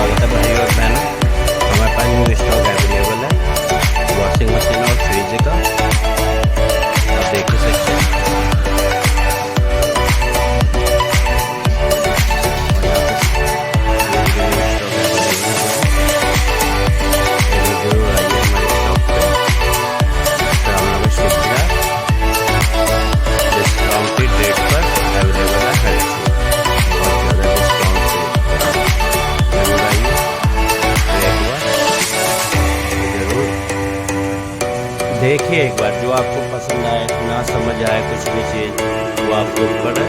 स्वागत है भाई और बहनों। हमारे पास न्यू स्टॉक अवेलेबल है वॉशिंग मशीन और फ्रिज का, आप देख सकते हैं। डिस्काउंटेड रेट पर अवेलेबल है हर चीज़, बहुत ज़्यादा डिस्काउंट से देखिए एक बार। जो आपको पसंद आए, ना समझ आए कुछ भी चीज़, वो आप बुक करें